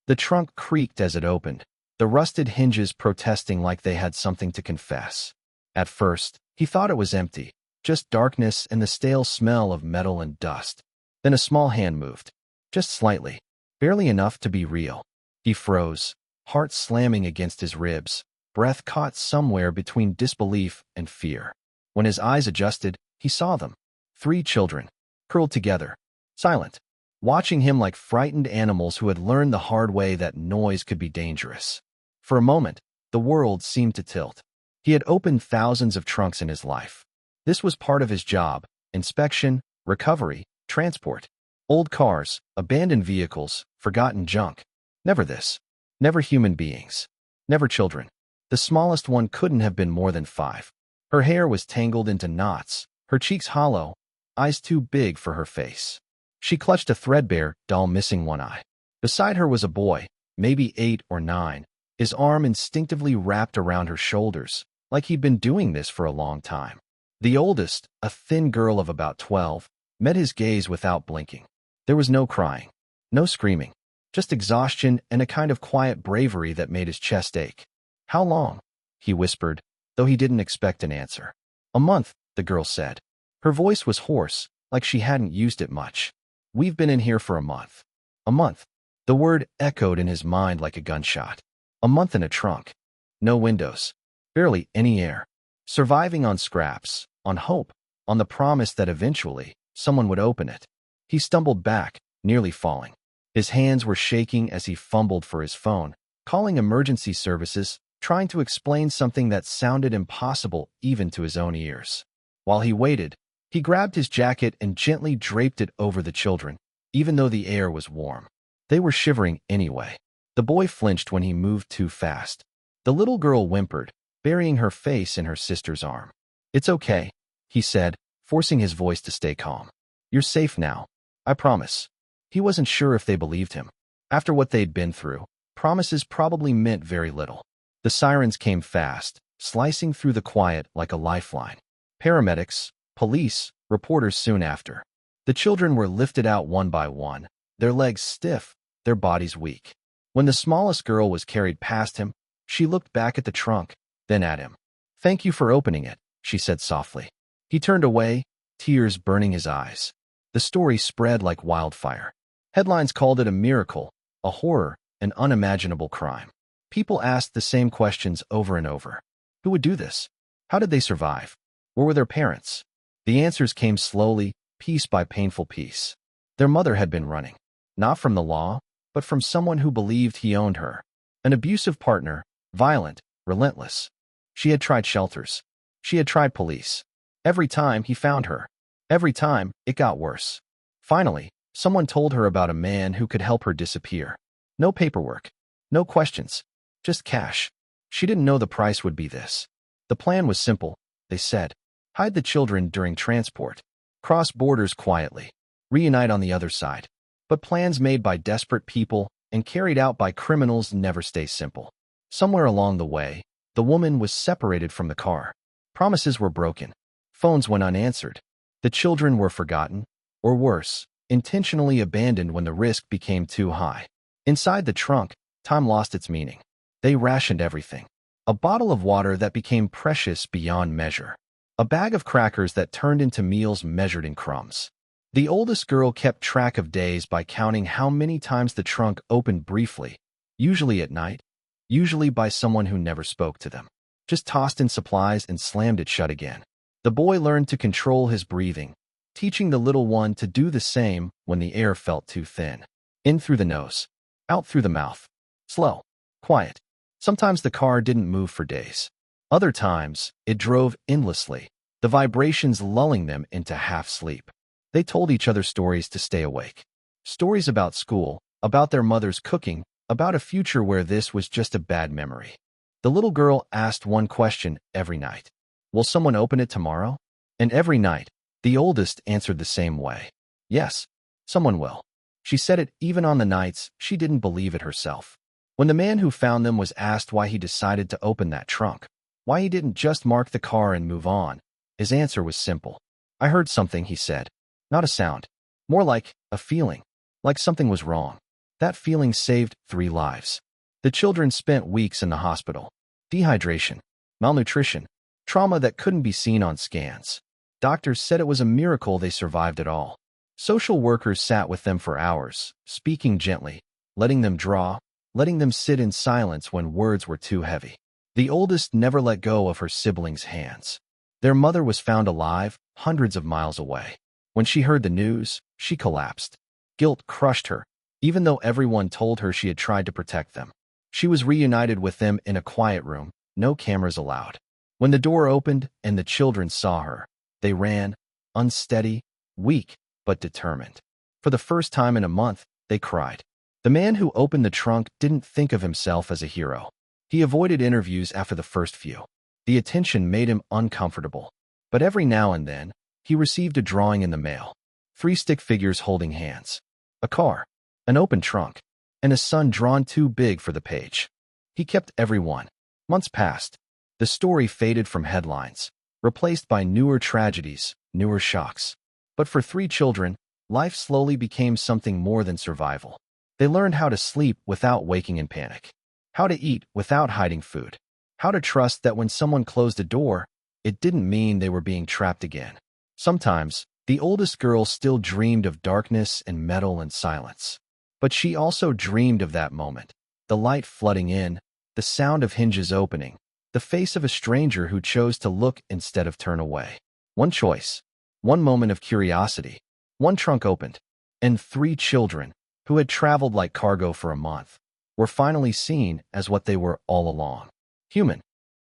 The trunk creaked as it opened, the rusted hinges protesting like they had something to confess. At first, he thought it was empty, just darkness and the stale smell of metal and dust. Then a small hand moved, just slightly, barely enough to be real. He froze, heart slamming against his ribs, breath caught somewhere between disbelief and fear. When his eyes adjusted, he saw them. 3 children, curled together, silent, watching him like frightened animals who had learned the hard way that noise could be dangerous. For a moment, the world seemed to tilt. He had opened thousands of trunks in his life. This was part of his job: inspection, recovery, transport. Old cars, abandoned vehicles, forgotten junk. Never this. Never human beings. Never children. The smallest one couldn't have been more than 5. Her hair was tangled into knots, her cheeks hollow, eyes too big for her face. She clutched a threadbare doll missing one eye. Beside her was a boy, maybe 8 or 9, his arm instinctively wrapped around her shoulders, like he'd been doing this for a long time. The oldest, a thin girl of about 12, met his gaze without blinking. There was no crying, no screaming, just exhaustion and a kind of quiet bravery that made his chest ache. "How long?" he whispered, though he didn't expect an answer. "A month," the girl said. Her voice was hoarse, like she hadn't used it much. "We've been in here for a month." A month. The word echoed in his mind like a gunshot. A month in a trunk. No windows. Barely any air. Surviving on scraps, on hope, on the promise that eventually someone would open it. He stumbled back, nearly falling. His hands were shaking as he fumbled for his phone, calling emergency services, trying to explain something that sounded impossible even to his own ears. While he waited, he grabbed his jacket and gently draped it over the children, even though the air was warm. They were shivering anyway. The boy flinched when he moved too fast. The little girl whimpered, burying her face in her sister's arm. "It's okay," he said, forcing his voice to stay calm. "You're safe now. I promise." He wasn't sure if they believed him. After what they'd been through, promises probably meant very little. The sirens came fast, slicing through the quiet like a lifeline. Paramedics, police, reporters soon after. The children were lifted out one by one, their legs stiff, their bodies weak. When the smallest girl was carried past him, she looked back at the trunk, then at him. "Thank you for opening it," she said softly. He turned away, tears burning his eyes. The story spread like wildfire. Headlines called it a miracle, a horror, an unimaginable crime. People asked the same questions over and over. Who would do this? How did they survive? Where were their parents? The answers came slowly, piece by painful piece. Their mother had been running, not from the law, but from someone who believed he owned her. An abusive partner, violent, relentless. She had tried shelters. She had tried police. Every time he found her. Every time it got worse. Finally, someone told her about a man who could help her disappear. No paperwork. No questions. Just cash. She didn't know the price would be this. The plan was simple, they said. Hide the children during transport. Cross borders quietly. Reunite on the other side. But plans made by desperate people and carried out by criminals never stay simple. Somewhere along the way, the woman was separated from the car. Promises were broken. Phones went unanswered. The children were forgotten, or worse, intentionally abandoned when the risk became too high. Inside the trunk, time lost its meaning. They rationed everything. A bottle of water that became precious beyond measure. A bag of crackers that turned into meals measured in crumbs. The oldest girl kept track of days by counting how many times the trunk opened briefly, usually at night, usually by someone who never spoke to them. Just tossed in supplies and slammed it shut again. The boy learned to control his breathing, teaching the little one to do the same when the air felt too thin. In through the nose, out through the mouth. Slow, quiet. Sometimes the car didn't move for days. Other times, it drove endlessly, the vibrations lulling them into half-sleep. They told each other stories to stay awake. Stories about school, about their mother's cooking, about a future where this was just a bad memory. The little girl asked one question every night. Will someone open it tomorrow? And every night, the oldest answered the same way. Yes, someone will. She said it even on the nights she didn't believe it herself. When the man who found them was asked why he decided to open that trunk, why he didn't just mark the car and move on, his answer was simple. I heard something, he said. Not a sound. More like a feeling. Like something was wrong. That feeling saved 3 lives. The children spent weeks in the hospital. Dehydration, malnutrition, trauma that couldn't be seen on scans. Doctors said it was a miracle they survived it all. Social workers sat with them for hours, speaking gently, letting them draw, letting them sit in silence when words were too heavy. The oldest never let go of her siblings' hands. Their mother was found alive, hundreds of miles away. When she heard the news, she collapsed. Guilt crushed her, even though everyone told her she had tried to protect them. She was reunited with them in a quiet room, no cameras allowed. When the door opened and the children saw her, they ran, unsteady, weak, but determined. For the first time in a month, they cried. The man who opened the trunk didn't think of himself as a hero. He avoided interviews after the first few. The attention made him uncomfortable. But every now and then, he received a drawing in the mail. 3 stick figures holding hands. A car, an open trunk, and a sun drawn too big for the page. He kept every one. Months passed. The story faded from headlines, replaced by newer tragedies, newer shocks. But for 3 children, life slowly became something more than survival. They learned how to sleep without waking in panic, how to eat without hiding food, how to trust that when someone closed a door, it didn't mean they were being trapped again. Sometimes, the oldest girl still dreamed of darkness and metal and silence. But she also dreamed of that moment, the light flooding in, the sound of hinges opening, the face of a stranger who chose to look instead of turn away. One choice, one moment of curiosity, one trunk opened, and 3 children, who had traveled like cargo for a month, were finally seen as what they were all along: human.